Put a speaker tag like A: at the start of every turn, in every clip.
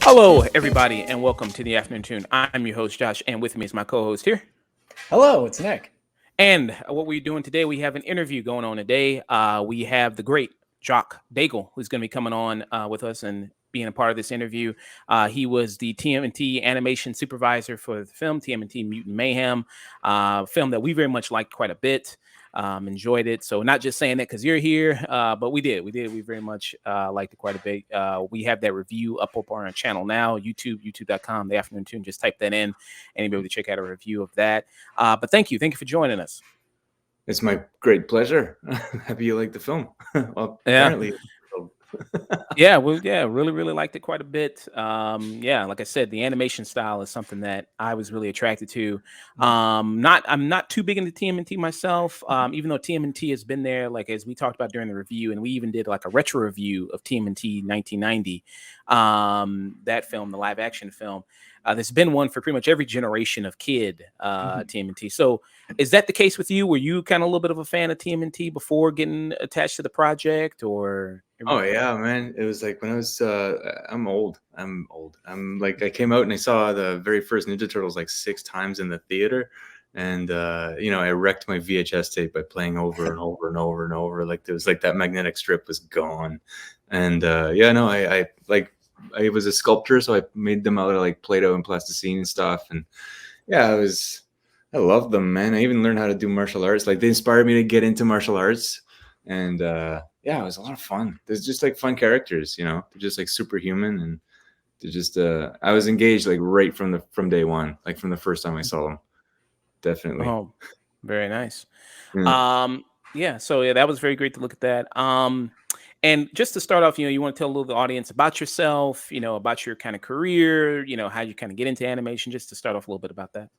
A: Hello, everybody, and welcome to the Afternoon Tune. I'm your host, Josh, and with me is my co-host here.
B: Hello, it's Nick.
A: And what we're doing today, we have an interview going on today. We have the great Jacques Daigle, who's going to be coming on with us and being a part of this interview. He was the Tmnt animation supervisor for the film Tmnt Mutant Mayhem, film that we very much liked quite a bit. Enjoyed it. So not just saying that because you're here, but we did. We very much liked it quite a bit. We have that review up on our channel now, youtube.com, The Afternoon Tune. Just type that in and you'll be able to check out a review of that. But thank you for joining us.
C: It's my great pleasure. Happy you like the film. Well, apparently.
A: Really liked it quite a bit. Like I said, the animation style is something that I was really attracted to. I'm not too big into TMNT myself, even though TMNT has been there, like as we talked about during the review, and we even did like a retro review of TMNT 1990, that film, the live action film. There's been one for pretty much every generation of kid, TMNT. So is that the case with you? Were you kind of a little bit of a fan of TMNT before getting attached to the project, or?
C: Oh yeah, man. It was like when I was, I'm old. I'm like, I came out and I saw the very first Ninja Turtles like 6 times in the theater. And, I wrecked my VHS tape by playing over and over and over and over. Like there was like that magnetic strip was gone. And, I was a sculptor, so I made them out of like Play-Doh and plasticine and stuff. And yeah, I loved them, man. I even learned how to do martial arts. Like they inspired me to get into martial arts. And it was a lot of fun. There's just like fun characters, they're just like superhuman. And they're just, I was engaged like right from day one, like from the first time I saw them. Definitely.
A: Oh, very nice.
C: Yeah.
A: So that was very great to look at that. And just to start off, you want to tell a little the audience about yourself, about your kind of career, how you kind of get into animation, just to start off a little bit about that.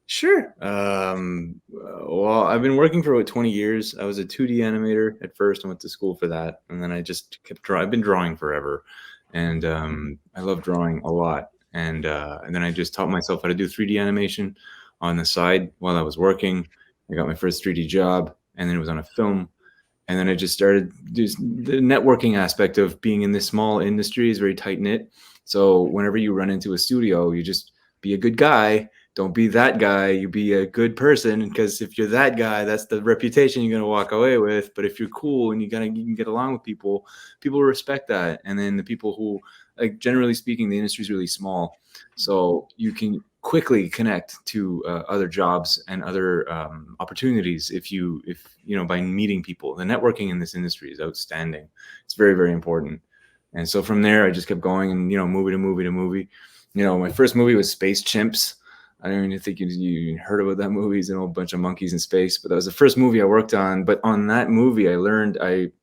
C: Sure. Well, I've been working for about 20 years. I was a 2D animator at first. I went to school for that. And then I just kept drawing. I've been drawing forever. And I love drawing a lot. And then I just taught myself how to do 3D animation on the side while I was working. I got my first 3D job, and then it was on a film. And then I just started the networking aspect of being in this small industry is very tight knit. So whenever you run into a studio, you just be a good guy. Don't be that guy. You be a good person, because if you're that guy, that's the reputation you're going to walk away with. But if you're cool and you can get along with people respect that. And then the people who, like, generally speaking, the industry is really small. So you can quickly connect to other jobs and other opportunities if by meeting people. The networking in this industry is outstanding. It's very, very important. And so from there, I just kept going and, movie to movie to movie. My first movie was Space Chimps. I don't even think you heard about that movie. It's a whole bunch of monkeys in space, but that was the first movie I worked on. But on that movie, I learned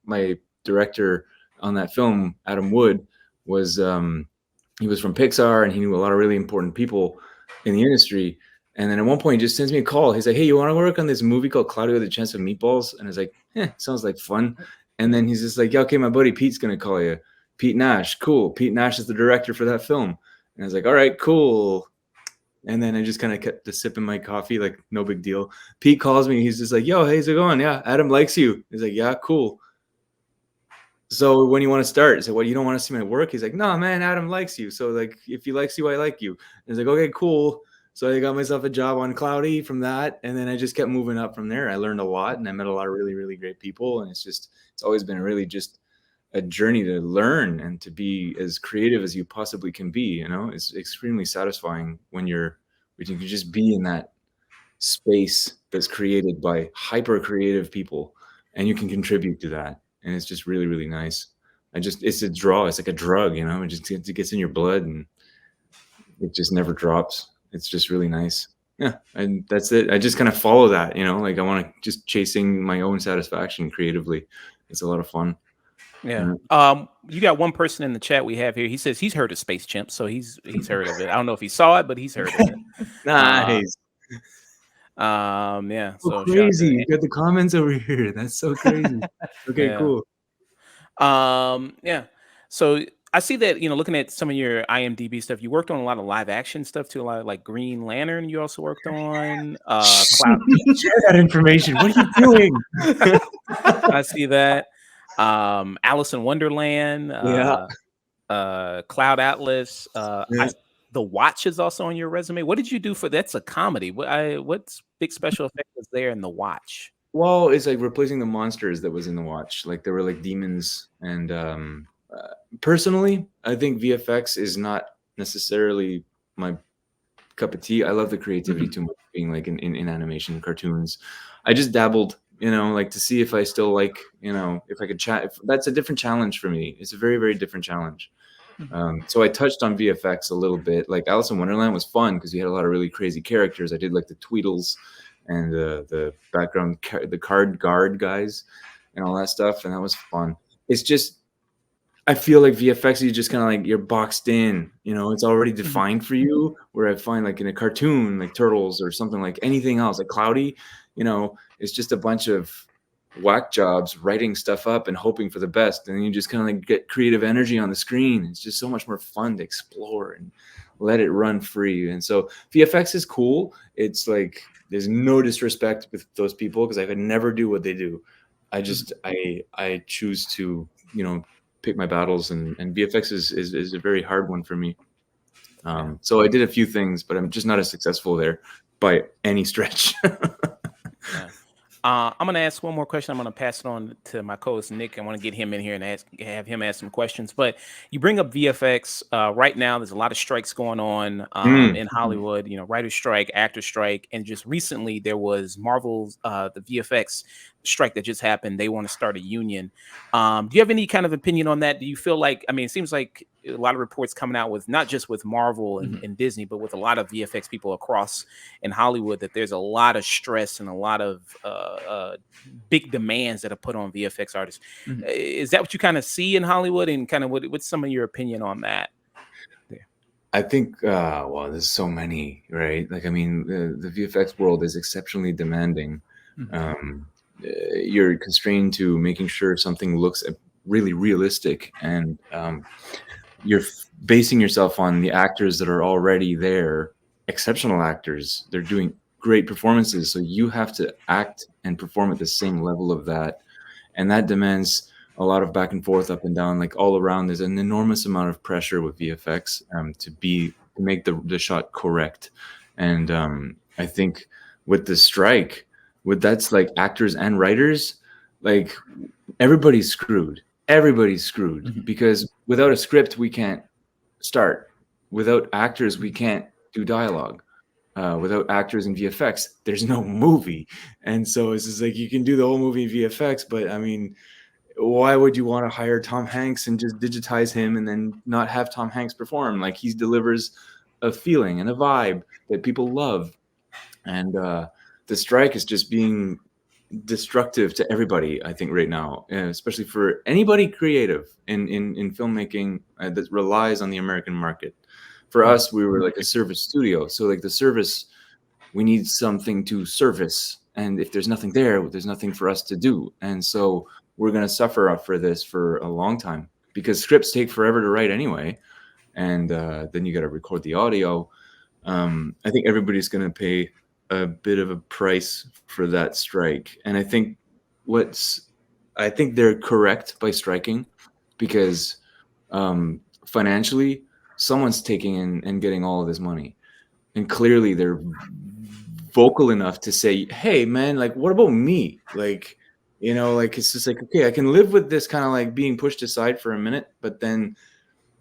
C: my director on that film, Adam Wood, was he was from Pixar, and he knew a lot of really important people in the industry. And then at one point he just sends me a call. He's like, "Hey, you want to work on this movie called Cloudy with a Chance of Meatballs?" And I was like, sounds like fun. And then he's just like, "Yeah, okay, my buddy Pete's going to call you. Pete Nash." Cool. Pete Nash is the director for that film. And I was like, "All right, cool." And then I just kind of kept sipping my coffee, like no big deal. Pete calls me. He's just like, "Yo, how's it going? Yeah, Adam likes you." He's like, "Yeah, cool. So when you want to start?" I said, "Well, you don't want to see my work?" He's like, "No, man, Adam likes you. So like, if he likes you, I like you." And I was like, "Okay, cool." So I got myself a job on Cloudy from that. And then I just kept moving up from there. I learned a lot, and I met a lot of really, really great people. And it's always been really just a journey to learn and to be as creative as you possibly can be. It's extremely satisfying when you can just be in that space that's created by hyper creative people, and you can contribute to that. And it's just really, really nice. It's a draw. It's like a drug, it gets in your blood, and it just never drops. It's just really nice. Yeah. And that's it. I just kind of follow that, like I want to just chasing my own satisfaction creatively. It's a lot of fun.
A: Yeah. You got one person in the chat we have here. He says he's heard of Space Chimp, so he's heard of it. I don't know if he saw it, but he's heard of it.
C: Nice.
A: Yeah.
C: So crazy. You got the comments over here. That's so crazy. Okay,
A: yeah.
C: Cool.
A: Yeah. So I see that, looking at some of your IMDb stuff, you worked on a lot of live action stuff too, a lot of like Green Lantern you also worked on. Cloud.
C: Share that information. What are you doing?
A: I see that. Alice in Wonderland,
C: Yeah.
A: Cloud Atlas.
C: Yeah.
A: The Watch is also on your resume. What did you do for that's a comedy? What's big special effect was there in The Watch?
C: Well, it's like replacing the monsters that was in the Watch. Like there were like demons, and personally, I think VFX is not necessarily my cup of tea. I love the creativity too much, being like in animation, cartoons. I just dabbled, like to see if I still like, if I could chat. That's a different challenge for me. It's a very, very different challenge. So I touched on VFX a little bit. Like Alice in Wonderland was fun because you had a lot of really crazy characters. I did like the Tweedles and the background, the card guard guys and all that stuff. And that was fun. It's just, I feel like VFX, you just kind of like you're boxed in, it's already defined for you. Where I find like in a cartoon, like Turtles or something like anything else, like Cloudy, it's just a bunch of whack jobs writing stuff up and hoping for the best. And then you just kind of like get creative energy on the screen. It's just so much more fun to explore and let it run free. And so VFX is cool. It's like, there's no disrespect with those people because I could never do what they do. I just, I choose to, pick my battles, and VFX is a very hard one for me. So I did a few things, but I'm just not as successful there by any stretch.
A: Yeah. I'm going to ask one more question. I'm going to pass it on to my co-host Nick. I want to get him in here and have him ask some questions. But you bring up VFX right now. There's a lot of strikes going on in Hollywood. Writer strike, actor strike, and just recently there was Marvel's the VFX strike that just happened. They want to start a union. Do you have any kind of opinion on that? Do you feel like, it seems like a lot of reports coming out with not just with Marvel and Disney, but with a lot of VFX people across in Hollywood, that there's a lot of stress and a lot of big demands that are put on VFX artists. Is that what you kind of see in Hollywood, and kind of what's some of your opinion on that?
C: I think, well, there's so many, right? Like, the VFX world is exceptionally demanding. You're constrained to making sure something looks really realistic, and you're basing yourself on the actors that are already there, exceptional actors. They're doing great performances, so you have to act and perform at the same level of that, and that demands a lot of back and forth, up and down, like all around. There's an enormous amount of pressure with VFX to make the shot correct. And I think with the strike, that's like actors and writers, like everybody's screwed. Because without a script, we can't start. Without actors, we can't do dialogue. Without actors in VFX, there's no movie. And so it's just like, you can do the whole movie in VFX, but why would you want to hire Tom Hanks and just digitize him and then not have Tom Hanks perform? Like, he delivers a feeling and a vibe that people love. And the strike is just being destructive to everybody, I think, right now, especially for anybody creative in filmmaking that relies on the American market. For us, we were like a service studio. So like the service, we need something to service. And if there's nothing there's nothing for us to do. And so we're going to suffer for this for a long time, because scripts take forever to write anyway. And then you got to record the audio. I think everybody's going to pay a bit of a price for that strike. And I think they're correct by striking, because financially, someone's taking and getting all of this money. And clearly they're vocal enough to say, hey man, like, what about me? Like, like, it's just like, okay, I can live with this kind of like being pushed aside for a minute, but then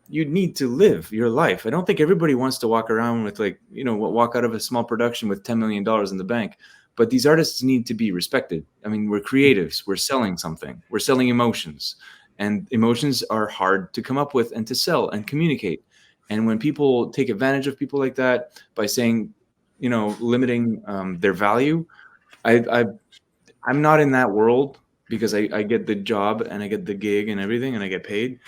C: you need to live your life. I don't think everybody wants to walk around with like, walk out of a small production with $10 million in the bank. But these artists need to be respected. We're creatives. We're selling something. We're selling emotions. And emotions are hard to come up with and to sell and communicate. And when people take advantage of people like that by saying, limiting their value, I'm not in that world, because I get the job and I get the gig and everything and I get paid.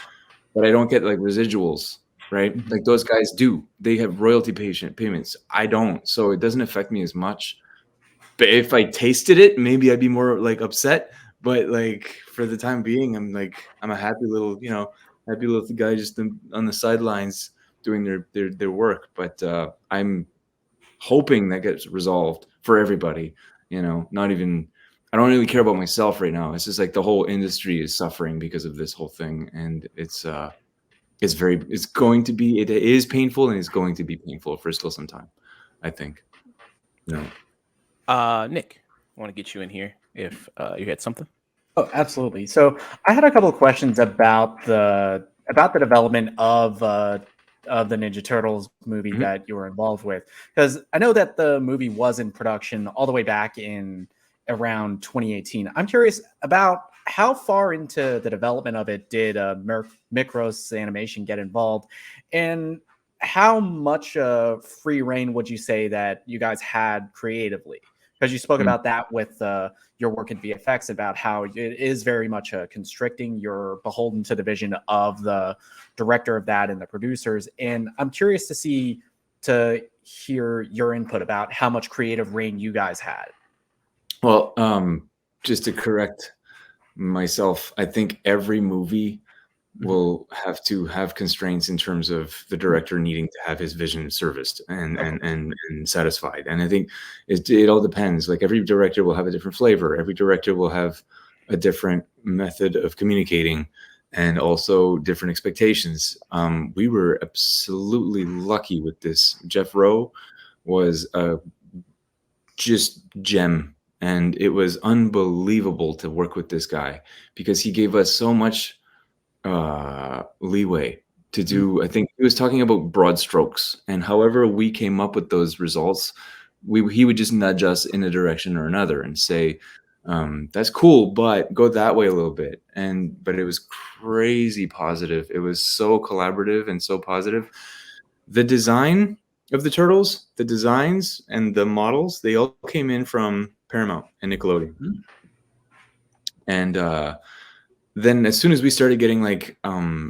C: But I don't get like residuals, right? Like those guys do. They have royalty payments. I don't. So it doesn't affect me as much. But if I tasted it, maybe I'd be more like upset. But like for the time being, I'm a happy little, happy little guy just on the sidelines doing their work. But I'm hoping that gets resolved for everybody. Not even. I don't really care about myself right now. It's just like the whole industry is suffering because of this whole thing, and it is painful, and it's going to be painful for still some time, I think.
A: Nick, I want to get you in here if you had something.
B: Oh, absolutely. So I had a couple of questions about the development of the Ninja Turtles movie
C: Mhm.
B: that you were involved with, because I know that the movie was in production all the way back in around 2018. I'm curious about how far into the development of it did Micros Animation get involved, and how much free reign would you say that you guys had creatively? Because you spoke
C: Mm.
B: about that with your work in VFX, about how it is very much constricting. You're beholden to the vision of the director of that and the producers. And I'm curious to hear your input about how much creative reign you guys had.
C: Well, just to correct myself, I think every movie will have to have constraints in terms of the director needing to have his vision serviced and satisfied. And I think it all depends. Like every director will have a different flavor. Every director will have a different method of communicating, and also different expectations. We were absolutely lucky with this. Jeff Rowe was a just gem, and it was unbelievable to work with this guy because he gave us so much leeway to do. I think he was talking about broad strokes, and however we came up with those results, he would just nudge us in a direction or another and say, that's cool, but go that way a little bit. But it was crazy positive. It was so collaborative and so positive. The design of the turtles, the designs and the models, they all came in from Paramount and Nickelodeon. And then as soon as we started getting like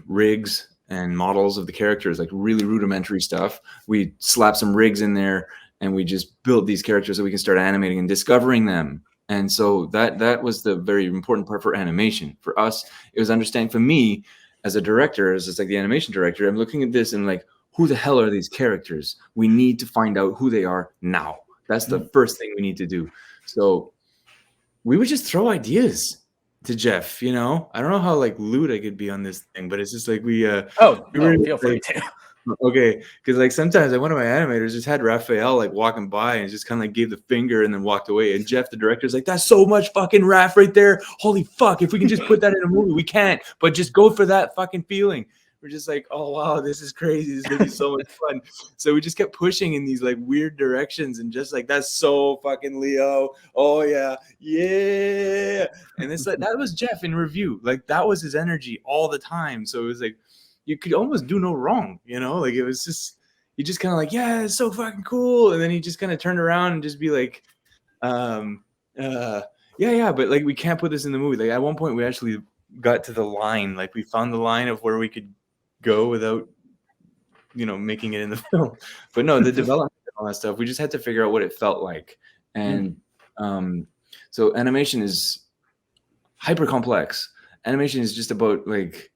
C: rigs and models of the characters, like really rudimentary stuff, we slapped some rigs in there and we just built these characters so we can start animating and discovering them. And so that was the very important part for animation. For us, it was understanding. For me, as a director, as just like the animation director, I'm looking at this and like, who the hell are these characters? We need to find out who they are now. That's the first thing we need to do. So we would just throw ideas to Jeff. I don't know how like lewd I could be on this thing, but it's just like we were
B: Feel free
C: like,
B: to.
C: okay, because like sometimes like one of my animators just had Raphael like walking by and just kind of like gave the finger and then walked away, and Jeff the director's like, that's so much fucking Raph right there, holy fuck, if we can just put that in a movie. We can't, but just go for that fucking feeling. We're just like, oh wow, this is crazy, this is gonna be so much fun. So we just kept pushing in these like weird directions, and just like, that's so fucking Leo, oh yeah. And it's like, that was Jeff in review, like that was his energy all the time. So it was like, you could almost do no wrong, like it was just, you just kind of like, yeah, it's so fucking cool. And then he just kind of turned around and just be like, yeah, but like we can't put this in the movie. Like at one point we actually got to the line, like we found the line of where we could go without making it in the film. But no, the development and all that stuff, we just had to figure out what it felt like. And so animation is hyper complex. Animation is just about like,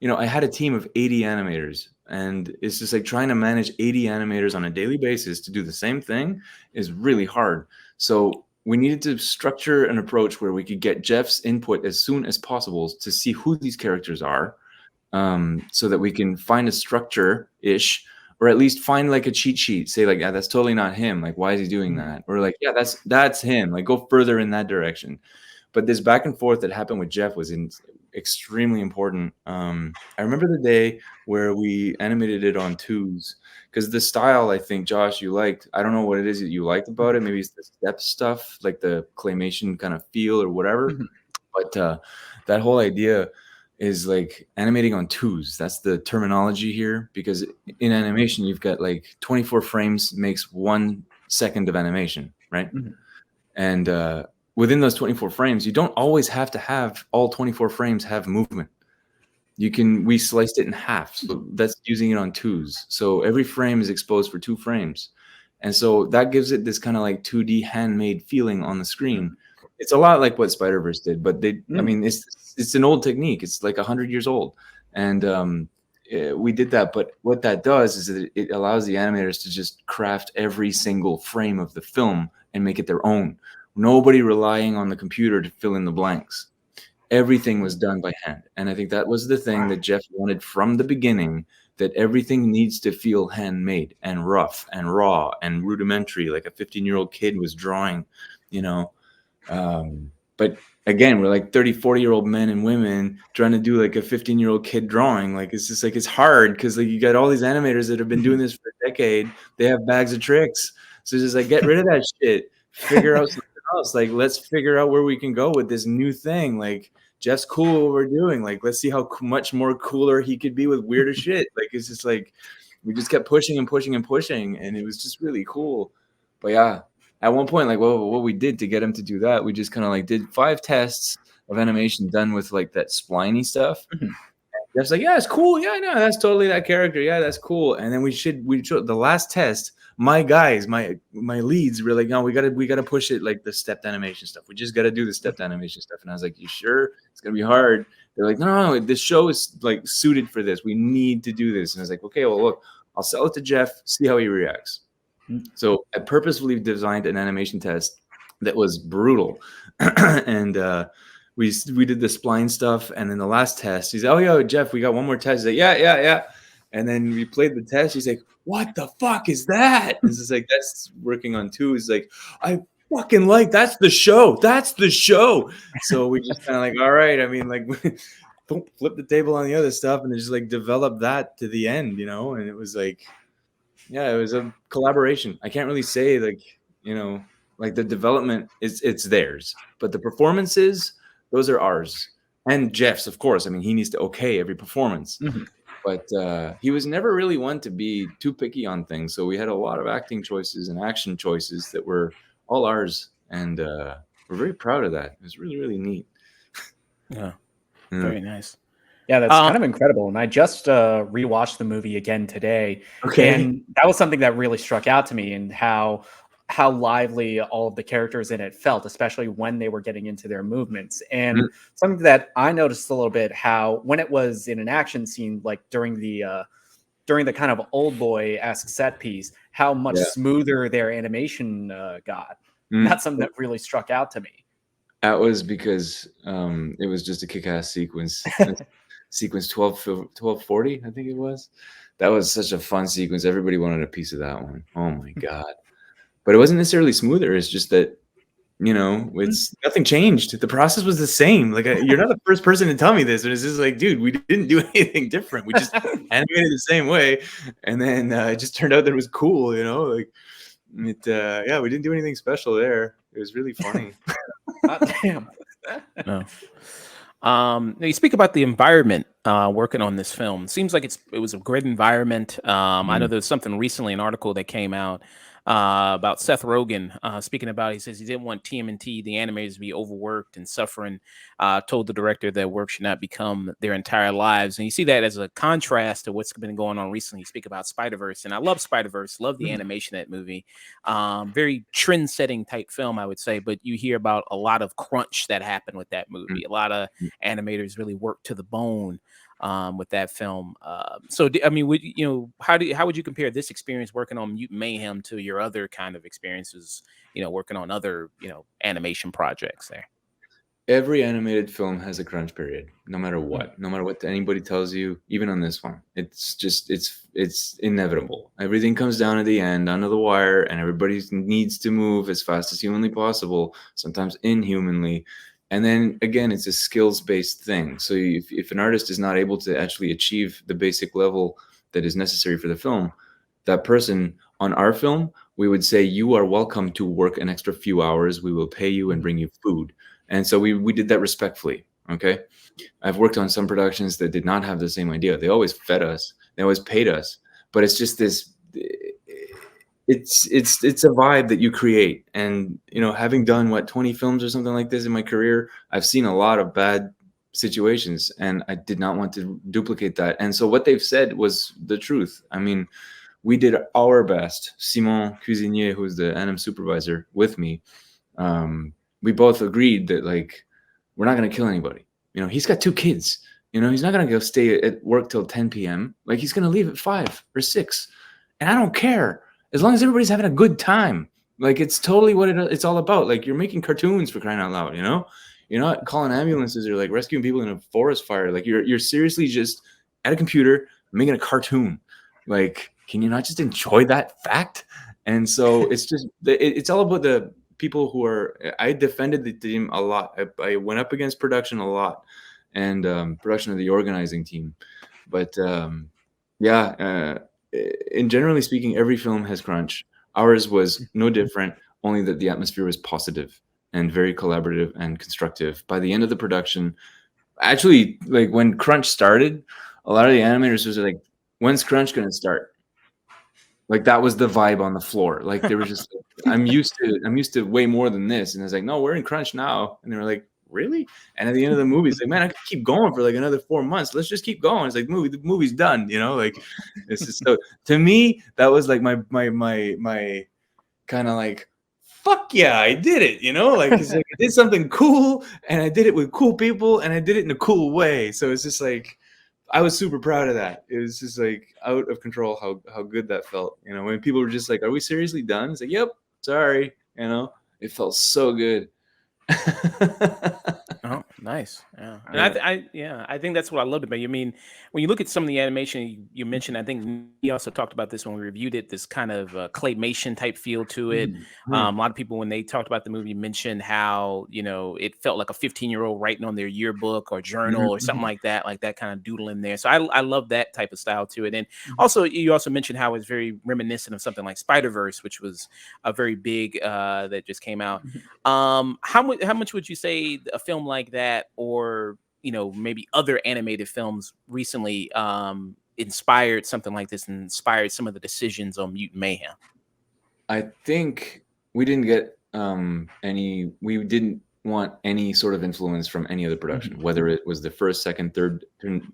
C: I had a team of 80 animators, and it's just like trying to manage 80 animators on a daily basis to do the same thing is really hard. So we needed to structure an approach where we could get Jeff's input as soon as possible to see who these characters are, so that we can find a structure-ish, or at least find like a cheat sheet, say like, yeah, that's totally not him. Like, why is he doing that? Or like, yeah, that's him. Like, go further in that direction. But this back and forth that happened with Jeff was extremely important. I remember the day where we animated it on twos, because the style, I think, Josh, you liked. I don't know what it is that you liked about it. Maybe it's the step stuff, like the claymation kind of feel or whatever. But that whole idea is like animating on twos. That's the terminology here, because in animation, you've got like 24 frames makes 1 second of animation, right? And within those 24 frames, you don't always have to have all 24 frames have movement. We sliced it in half. So that's using it on twos. So every frame is exposed for 2 frames. And so that gives it this kind of like 2D handmade feeling on the screen. It's a lot like what Spider-Verse did, but it's an old technique. It's like 100 years old. And we did that. But what that does is that it allows the animators to just craft every single frame of the film and make it their own. Nobody relying on the computer to fill in the blanks. Everything was done by hand. And I think that was the thing that Jeff wanted from the beginning, that everything needs to feel handmade and rough and raw and rudimentary, like a 15-year-old kid was drawing, you know. But again, we're like 30, 40-year-old men and women trying to do like a 15-year-old kid drawing. Like, it's just like, it's hard because like you got all these animators that have been doing this for a decade. They have bags of tricks. So it's just like, get rid of that shit. Figure out something else. Like, let's figure out where we can go with this new thing. Like, Jeff's cool what we're doing. Like, let's see how much more cooler he could be with weirder shit. Like, it's just like, we just kept pushing and pushing and pushing, and it was just really cool. But yeah, at one point, like, what we did to get him to do that, we just kind of like did 5 tests of animation done with like that spliny stuff. Jeff's like, yeah, it's cool. Yeah, no, that's totally that character. Yeah, that's cool. And then we showed the last test. My guys, my leads were like, no, we gotta push it, like the stepped animation stuff. We just gotta do the stepped animation stuff. And I was like, you sure? It's gonna be hard. They're like, no, this show is like suited for this. We need to do this. And I was like, okay, well, look, I'll sell it to Jeff, see how he reacts. So I purposefully designed an animation test that was brutal. And we did the spline stuff. And then the last test, he's like, oh, yeah, Jeff, we got one more test. He's like, yeah. And then we played the test. He's like, what the fuck is that? This is like, that's working on 2. He's like, I fucking like, that's the show. That's the show. So we just kind of like, all right. I mean, like, don't flip the table on the other stuff and just like develop that to the end, you know? And it was like, yeah, it was a collaboration. I can't really say like, you know, like the development it's theirs, but the performances, those are ours. And Jeff's, of course. I mean, he needs to okay every performance. But he was never really one to be too picky on things. So we had a lot of acting choices and action choices that were all ours. And we're very proud of that. It was really, really neat.
A: Yeah. Very nice.
B: Yeah, that's kind of incredible. And I just rewatched the movie again today.
C: Okay.
B: And that was something that really struck out to me, and how lively all of the characters in it felt, especially when they were getting into their movements. And something that I noticed a little bit, how when it was in an action scene, like during the kind of old boy-esque set piece, how much smoother their animation got. That's something that really struck out to me.
C: That was because it was just a kick-ass sequence. Sequence 1240, I think it was. That was such a fun sequence. Everybody wanted a piece of that one. Oh my God. But it wasn't necessarily smoother. It's just that, you know, it's nothing changed. The process was the same. Like, you're not the first person to tell me this. And it's just like, dude, we didn't do anything different. We just animated the same way. And then it just turned out that it was cool, you know? Like, it, yeah, we didn't do anything special there. It was really funny.
B: Damn.
A: No. You speak about the environment working on this film. Seems like it was a great environment. I know there's something recently, an article that came out about Seth Rogen speaking about. He says he didn't want TMNT, the animators, to be overworked and suffering. Told the director that work should not become their entire lives, and you see that as a contrast to what's been going on recently. You speak about Spider-Verse, and I love Spider-Verse, love the animation of that movie. Very trend-setting type film, I would say. But you hear about a lot of crunch that happened with that movie. A lot of animators really worked to the bone with that film. So, I mean, how would you compare this experience working on Mutant Mayhem to your other kind of experiences, working on other, animation projects there?
C: Every animated film has a crunch period, no matter what anybody tells you, even on this one. It's just, it's inevitable. Everything comes down to the end, under the wire, and everybody needs to move as fast as humanly possible, sometimes inhumanly. And then again, it's a skills-based thing. So if an artist is not able to actually achieve the basic level that is necessary for the film, that person on our film, we would say, you are welcome to work an extra few hours. We will pay you and bring you food. And so we did that respectfully. Okay. I've worked on some productions that did not have the same idea. They always fed us. They always paid us. But it's just this, it's a vibe that you create. And, having done 20 films or something like this in my career, I've seen a lot of bad situations, and I did not want to duplicate that. And so what they've said was the truth. I mean, we did our best. Simon Cuisinier, who's the anim supervisor with me, we both agreed that we're not going to kill anybody. He's got 2 kids. You know, he's not going to go stay at work till 10 p.m. Like, he's going to leave at 5 or 6. And I don't care. As long as everybody's having a good time. Like, it's totally what it's all about. Like, you're making cartoons, for crying out loud, you know? You're not calling ambulances or like rescuing people in a forest fire. Like, you're seriously just at a computer making a cartoon. Like, can you not just enjoy that fact? And so it's just, it's all about the people who are, I defended the team a lot. I went up against production a lot, and production of the organizing team. But in generally speaking, every film has crunch. Ours was no different, only that the atmosphere was positive and very collaborative and constructive. By the end of the production, actually, like when crunch started, a lot of the animators was like, "When's crunch going to start?" Like, that was the vibe on the floor. Like, they were just, like, I'm used to way more than this. And I was like, "No, we're in crunch now." And they were like, "Really?" And at the end of the movie, it's like, "Man, I could keep going for like another 4 months. Let's just keep going." It's like, the movie's done, you know? Like, it's just so, to me, that was like my kind of like, fuck yeah, I did it, you know? Like, it's like I did something cool, and I did it with cool people, and I did it in a cool way. So it's just like, I was super proud of that. It was just like out of control how good that felt. You know, when people were just like, "Are we seriously done?" It's like, "Yep, sorry." You know, it felt so good.
A: Oh, nice. Yeah. And I think that's what I loved about you. I mean, when you look at some of the animation you mentioned, I think we also talked about this when we reviewed it, this kind of claymation type feel to it. A lot of people, when they talked about the movie, mentioned how, it felt like a 15-year-old writing on their yearbook or journal or something like that kind of doodle in there. So I love that type of style to it. And also, you also mentioned how it's very reminiscent of something like Spider-Verse, which was a very big that just came out. How much would you say a film like that, or maybe other animated films recently, inspired something like this and inspired some of the decisions on Mutant Mayhem?
C: I think we didn't get we didn't want any sort of influence from any other production, whether it was the first, second, third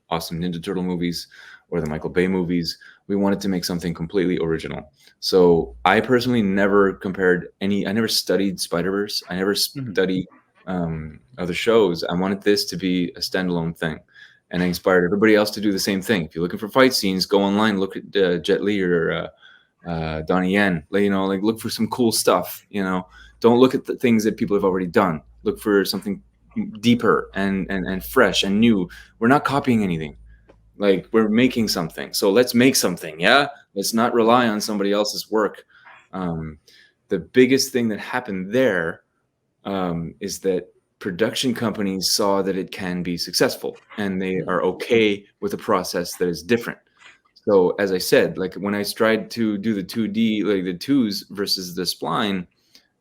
C: awesome Ninja Turtle movies or the Michael Bay movies. We wanted to make something completely original. So I personally never compared I never studied Spider-Verse. I never studied other shows. I wanted this to be a standalone thing. And I inspired everybody else to do the same thing. If you're looking for fight scenes, go online, look at Jet Li or Donnie Yen. Like, look for some cool stuff. Don't look at the things that people have already done. Look for something deeper and fresh and new. We're not copying anything. Like, we're making something. So let's make something. Yeah, let's not rely on somebody else's work. The biggest thing that happened there is that production companies saw that it can be successful, and they are okay with a process that is different. So, as I said, like when I tried to do the 2D, like the twos versus the spline,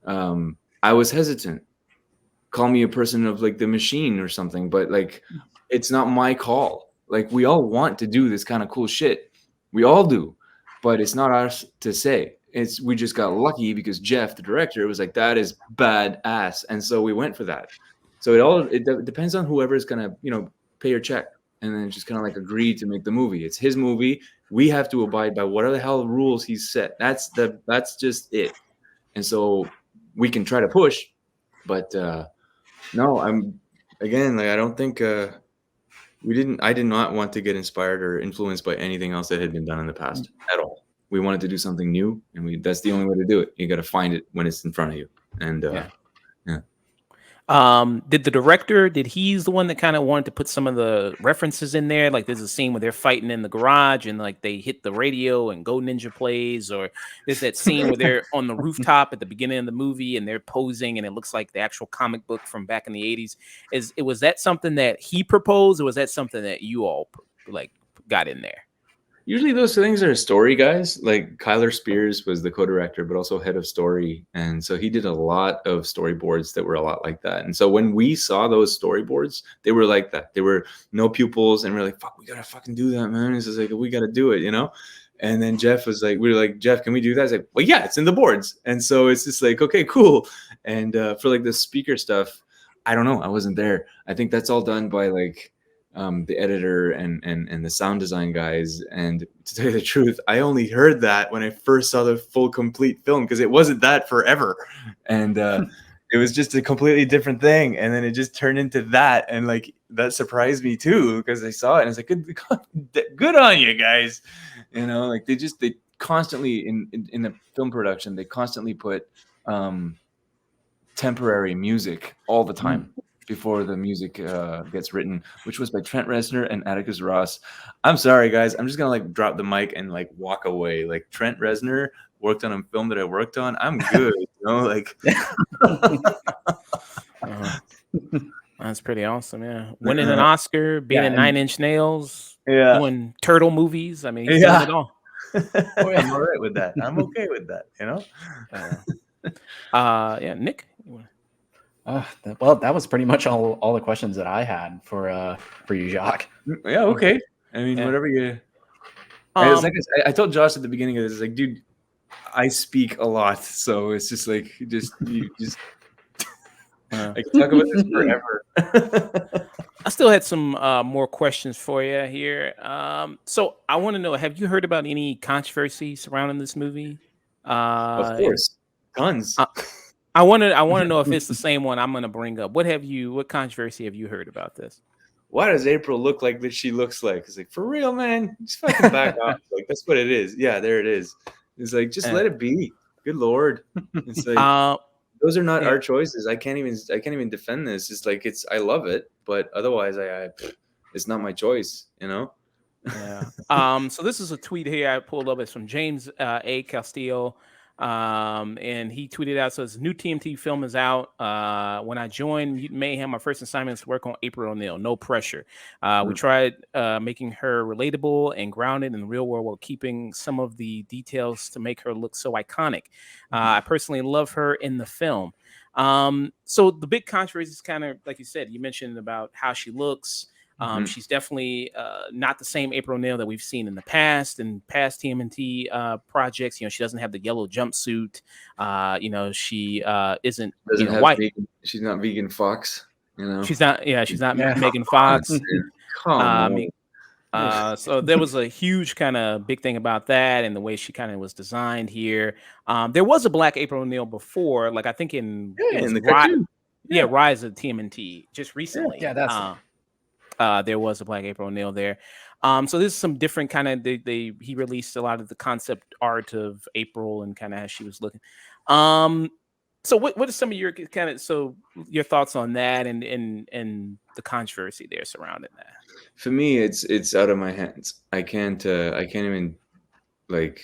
C: I was hesitant. Call me a person of like the machine or something, but like, it's not my call. Like, we all want to do this kind of cool shit. We all do, but it's not ours to say. We just got lucky because Jeff, the director, was like, "That is badass," and so we went for that. So it depends on whoever's gonna pay your check, and then just kind of like agree to make the movie. It's his movie. We have to abide by whatever the hell rules he's set. That's just it. And so we can try to push, but no, I don't think I did not want to get inspired or influenced by anything else that had been done in the past at all. We wanted to do something new, and that's the only way to do it. You got to find it when it's in front of you. And yeah.
A: Did the director, he's the one that kind of wanted to put some of the references in there? Like, there's a scene where they're fighting in the garage and like they hit the radio and Go Ninja plays, or there's that scene where they're on the rooftop at the beginning of the movie and they're posing and it looks like the actual comic book from back in the 80s. Was that something that he proposed, or was that something that you all like got in there?
C: Usually those things are story guys. Like, Kyler Spears was the co-director, but also head of story. And so he did a lot of storyboards that were a lot like that. And so when we saw those storyboards, they were like that. They were no pupils, and we're like, "Fuck, we got to fucking do that, man." It's just like, we got to do it, And then Jeff was like, we were like, "Jeff, can we do that?" I was like, "Well, yeah, it's in the boards." And so it's just like, okay, cool. And for like the speaker stuff, I don't know. I wasn't there. I think that's all done by like the editor and the sound design guys. And to tell you the truth, I only heard that when I first saw the full complete film, because it wasn't that forever. And it was just a completely different thing, and then it just turned into that, and like that surprised me too because I saw it and it's like good on you guys, you know, like they constantly in the film production they constantly put temporary music all the time before the music gets written, which was by Trent Reznor and Atticus Ross. I'm sorry, guys. I'm just gonna like drop the mic and like walk away. Like Trent Reznor worked on a film that I worked on. I'm good, you know. Like
A: that's pretty awesome. Yeah, winning an Oscar, being in 9 Inch Nails,
C: yeah,
A: doing turtle movies. I mean, he's done it all.
C: I'm all right with that. I'm okay with that. You know.
A: Yeah, Nick.
B: Well, that was pretty much all the questions that I had for you, Jacques.
C: Yeah. Okay. I mean, whatever you. It's like I told Josh at the beginning of this, it's like, dude, I speak a lot, so it's just like you just. I can talk about this forever.
A: I still had some more questions for you here. So I want to know: have you heard about any controversy surrounding this movie?
C: Of course, tons.
A: I want to know if it's the same one I'm going to bring up. What controversy have you heard about this?
C: Why does April look like that? She looks like it's like for real, man. Just fucking back off. Like that's what it is. Yeah, there it is. It's like just let it be. Good Lord. It's like those are not our choices. I can't even defend this. It's like I love it, but otherwise it's not my choice, you know?
A: Yeah. So this is a tweet here I pulled up. It's from James A. Castillo. And he tweeted out, says, new TMT film is out. When I joined Mutant Mayhem, my first assignment is to work on April O'Neil. No pressure. We tried making her relatable and grounded in the real world while keeping some of the details to make her look so iconic. I personally love her in the film. So the big controversy is kind of, like you said, you mentioned about how she looks. She's definitely not the same April O'Neil that we've seen in the past and past TMNT projects. You know, she doesn't have the yellow jumpsuit. You know, she isn't white.
C: She's not vegan Fox. You know,
A: she's not. Yeah, she's not Megan Fox. So there was a huge kind of big thing about that and the way she kind of was designed here. There was a black April O'Neil before, like I think in the cartoon. Rise of TMNT just recently.
B: Yeah, that's.
A: There was a black April O'Neil there. So this is some different kind of he released a lot of the concept art of April and kind of how she was looking. So what are some of your your thoughts on that and the controversy there surrounding that?
C: For me, it's out of my hands. I can't even, like,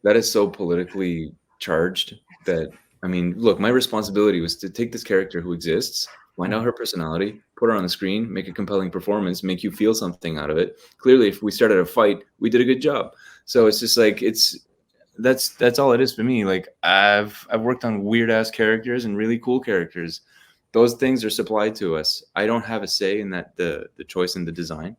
C: that is so politically charged that, I mean, look, my responsibility was to take this character who exists, find out her personality, put her on the screen, make a compelling performance, make you feel something out of it. Clearly, if we started a fight, we did a good job. So it's just like that's all it is for me. Like I've worked on weird ass characters and really cool characters. Those things are supplied to us. I don't have a say in that the choice in the design.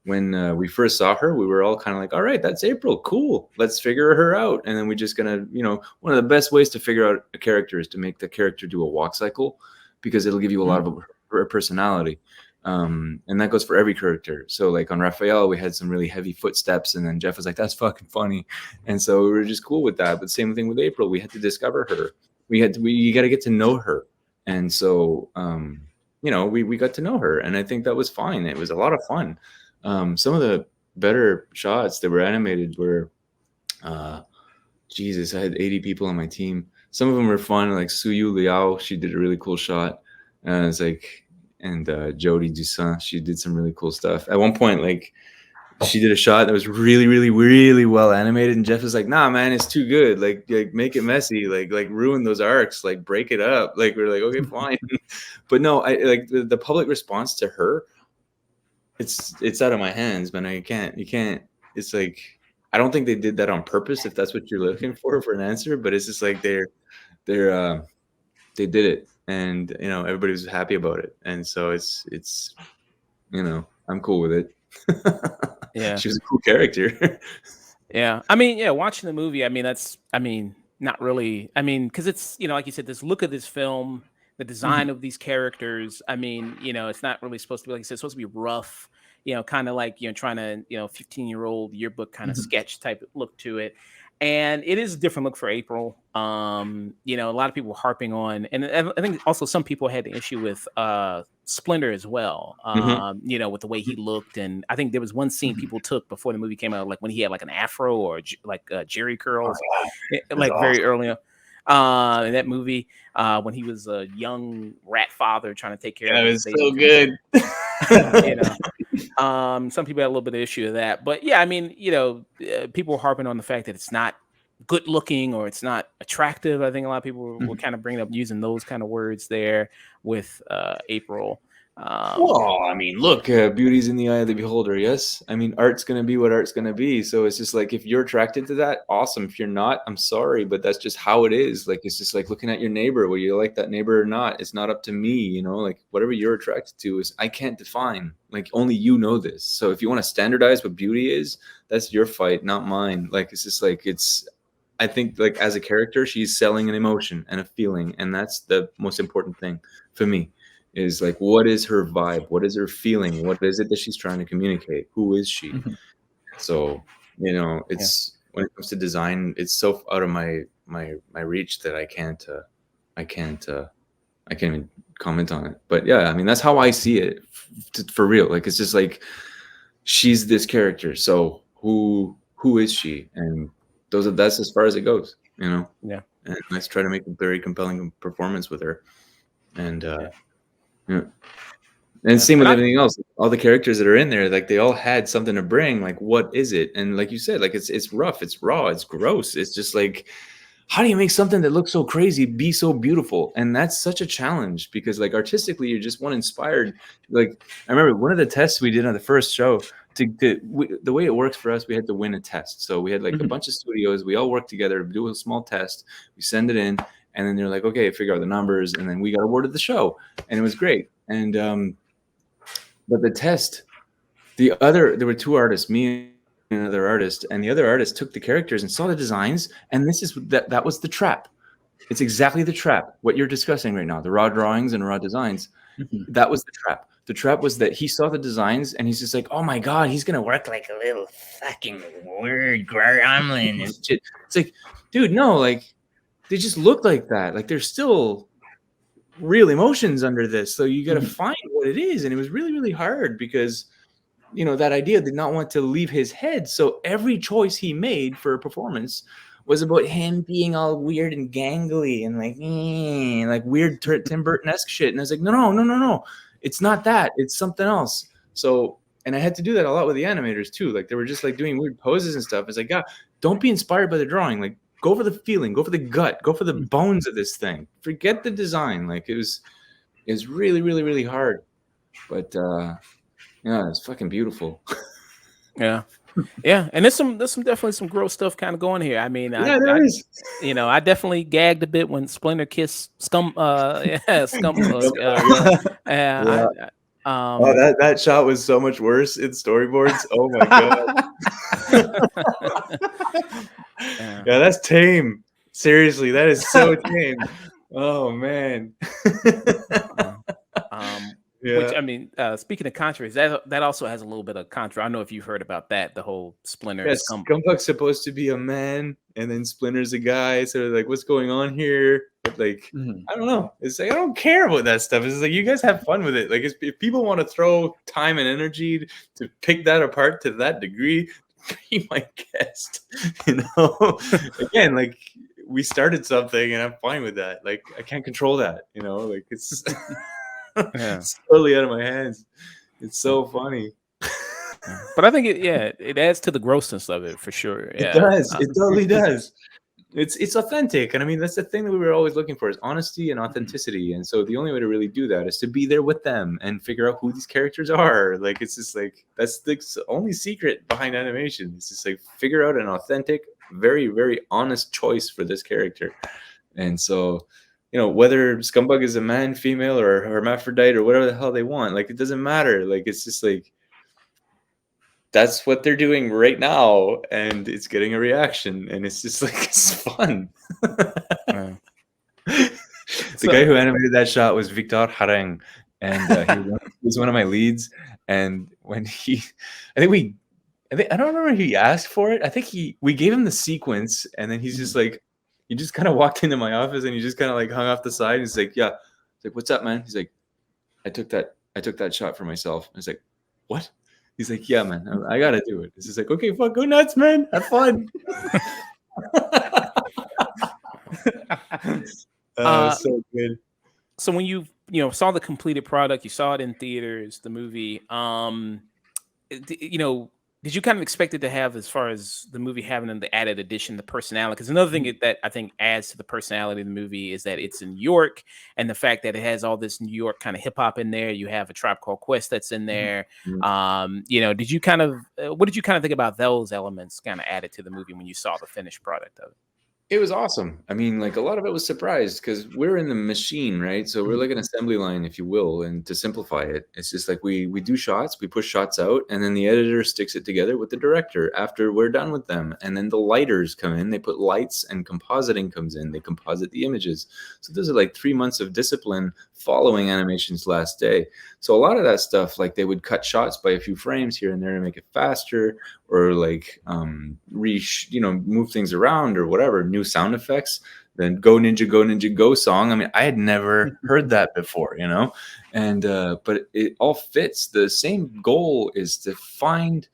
C: When we first saw her, we were all kind of like, all right, that's April. Cool. Let's figure her out. And then we're just going to, one of the best ways to figure out a character is to make the character do a walk cycle, because it'll give you a lot of her personality. And that goes for every character. So like on Raphael, we had some really heavy footsteps, and then Jeff was like, that's fucking funny. And so we were just cool with that. But same thing with April. We had to discover her. You got to get to know her. And so, we got to know her, and I think that was fine. It was a lot of fun. Some of the better shots that were animated were, Jesus, I had 80 people on my team. Some of them were fun, like Suyu Liao. She did a really cool shot. It's like, and Jody Dussaint, she did some really cool stuff. At one point, like, she did a shot that was really, really, really well animated, and Jeff was like, "Nah, man, it's too good. Like make it messy. Like ruin those arcs. Like break it up." Like we're like, "Okay, fine." But no, I like the public response to her. It's out of my hands, man. You can't. It's like, I don't think they did that on purpose, if that's what you're looking for an answer. But it's just like they did it, and everybody was happy about it, and so it's I'm cool with it.
A: Yeah,
C: she was a cool character.
A: Yeah, I mean, watching the movie, I mean, not really. I mean, because it's like you said, this look of this film, the design of these characters. I mean, it's not really supposed to be, like you said, it's supposed to be rough. kind of like trying to 15-year-old yearbook kind of
B: Mhm.
A: sketch type look to it. And it is a different look for April. A lot of people harping on, and I think also some people had the issue with Splinter as well.
C: Mhm.
A: With the way he looked, and I think there was one scene
B: Mhm.
A: people took before the movie came out, like when he had like an afro or Jerry
B: Oh,
A: curls,
B: yeah. It was
A: like very
B: awesome.
A: early on. In that movie, when he was a young rat father trying to take care
C: Yeah,
A: of
C: it
A: his
C: was so
A: baby,
C: good.
A: you know. Some people had a little bit of issue with that, but yeah, I mean, people were harping on the fact that it's not good looking or it's not attractive. I think a lot of people were
B: Mhm.
A: kind of bringing up using those kind of words there with April.
C: Well, I mean, look, beauty's in the eye of the beholder. Yes, I mean, art's gonna be what art's gonna be. So it's just like if you're attracted to that, awesome. If you're not, I'm sorry, but that's just how it is. Like it's just like looking at your neighbor, whether you like that neighbor or not. It's not up to me, Like whatever you're attracted to is I can't define. Like only you know this. So if you want to standardize what beauty is, that's your fight, not mine. Like it's just like it's. I think like as a character, she's selling an emotion and a feeling, and that's the most important thing for me is like what is her vibe, what is her feeling, what is it that she's trying to communicate, who is she?
B: Mhm.
C: So
A: Yeah.
C: it's when it comes to design, it's so out of my reach that i can't uh I can't even comment on it. But yeah, I mean that's how I see it for real. Like it's just like she's this character, so who is she? And that's as far as it goes.
A: Yeah.
C: And let's try to make a very compelling performance with her. And
A: Yeah.
C: yeah. And
A: Yeah.
C: same
A: And
C: with
A: I,
C: everything else. All the characters that are in there, like they all had something to bring. Like, what is it? And like you said, like it's rough, it's raw, it's gross. It's just like, how do you make something that looks so crazy be so beautiful? And that's such a challenge because like artistically, you're just one inspired. Like I remember one of the tests we did on the first show. The way it works for us, we had to win a test. So we had like a
B: Mhm.
C: bunch of studios. We all worked together to do a small test. We send it in, and then they're like, okay, figure out the numbers, and then we got awarded the show, and it was great. And but the test, there were two artists, me and another artist, and the other artist took the characters and saw the designs, and that was the trap. It's exactly the trap. What you're discussing right now, the raw drawings and raw designs,
B: Mhm.
C: that was the trap. The trap was that he saw the designs and he's just like, oh my god, he's gonna work like a little fucking weird gremlin and shit. It's like, dude, no, like they just look like that. Like there's still real emotions under this, so you got to
B: Mhm.
C: find what it is. And it was really really hard because that idea did not want to leave his head, so every choice he made for a performance was about him being all weird and gangly and like weird Tim Burton-esque shit. And I was like, no, it's not that, it's something else. So and I had to do that a lot with the animators too. Like they were just like doing weird poses and stuff. It's like, God, don't be inspired by the drawing. Like go for the feeling, go for the gut, go for the
B: Mhm.
C: bones of this thing. Forget the design. Like it was really, really, really hard. But yeah, it's fucking beautiful.
A: yeah. Yeah. And there's some definitely some gross stuff kind of going here. I mean,
C: Yeah, there is.
A: I definitely gagged a bit when Splinter kissed Scum Bug.
C: Yeah. Yeah. Oh,
A: Um,
C: that shot was so much worse in storyboards. Oh my god.
A: yeah.
C: Yeah, that's tame. Seriously, that is so tame. Oh man.
A: Yeah. Um,
C: Yeah.
A: which I mean, speaking of controversy, that also has a little bit of contra. I don't know if you've heard about that, the whole Splinter
C: Yeah,
A: Scum.
C: Scumbug's supposed to be a man, and then Splinter's a guy. So like, what's going on here? But like,
B: Mhm.
C: I don't know. It's like I don't care about that stuff. It's like you guys have fun with it. Like, if people want to throw time and energy to pick that apart to that degree, be my guest. Again, like we started something, and I'm fine with that. Like I can't control that. Like it's
A: Yeah.
C: it's totally out of my hands. It's so funny.
A: Yeah. But I think it adds to the grossness of it for sure.
C: It
A: Yeah.
C: does. It totally does. It's authentic, and I mean that's the thing that we were always looking for is honesty and
B: Mhm.
C: authenticity. And so the only way to really do that is to be there with them and figure out who these characters are. Like it's just like that's the only secret behind animation. It's just like figure out an authentic, very very honest choice for this character. And so whether Scumbug is a man, female, or hermaphrodite or whatever the hell they want, like it doesn't matter. Like it's just like that's what they're doing right now, and it's getting a reaction, and it's just like it's fun.
A: Yeah.
C: The guy
A: So
C: who animated that shot was Victor Hareng, and he was one of my leads. And when I don't remember if he asked for it. I think we gave him the sequence, and then he's just like, he just kind of walked into my office and he just kind of like hung off the side. He's like, yeah. He's like, what's up, man? He's like, I took that shot for myself. I was like, what? He's like, yeah, man, I gotta do it. It's just like, okay, fuck, go nuts, man. Have fun. So good.
A: So when you saw the completed product, you saw it in theaters, the movie, did you kind of expect it to have, as far as the movie having in the added addition, the personality? Because another thing that I think adds to the personality of the movie is that it's in New York, and the fact that it has all this New York kind of hip hop in there. You have a Tribe Called Quest that's in there. Did you kind of what did you kind of think about those elements kind of added to the movie when you saw the finished product of it?
C: It was awesome. I mean, like, a lot of it was surprised because we're in the machine, right? So we're like an assembly line, if you will. And to simplify it, it's just like we do shots, we push shots out, and then the editor sticks it together with the director after we're done with them. And then the lighters come in, they put lights, and compositing comes in, they composite the images. So those are like 3 months of discipline following animation's last day. So a lot of that stuff, like, they would cut shots by a few frames here and there to make it faster, or like move things around or whatever, new sound effects. Then Go Ninja Go song. I mean, I had never heard that before, and but it all fits. The same goal is to find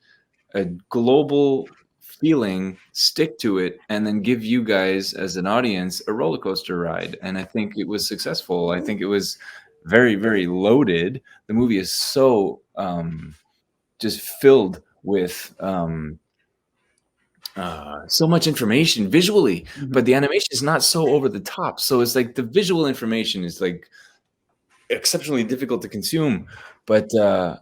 C: a global feeling, stick to it, and then give you guys as an audience a roller coaster ride. And I think it was successful. I think it was very, very loaded. The movie is so just filled with so much information visually, but the animation is not so over the top. So it's like the visual information is like exceptionally difficult to consume, but the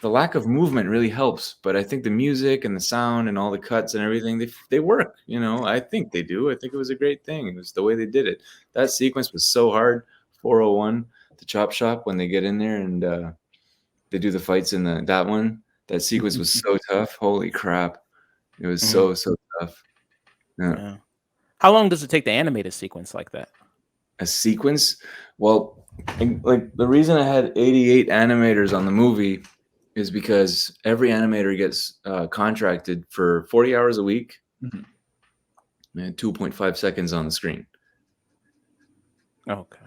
C: lack of movement really helps. But I think the music and the sound and all the cuts and everything, they work. I think they do. I think it was a great thing. It was the way they did it. That sequence was so hard. 401, the chop shop, when they get in there and they do the fights in that one. That sequence was so tough. Holy crap. It was so tough. Yeah.
A: How long does it take to animate a sequence like that?
C: A sequence? Well, like, the reason I had 88 animators on the movie is because every animator gets contracted for 40 hours a week and 2.5 seconds on the screen.
A: Okay.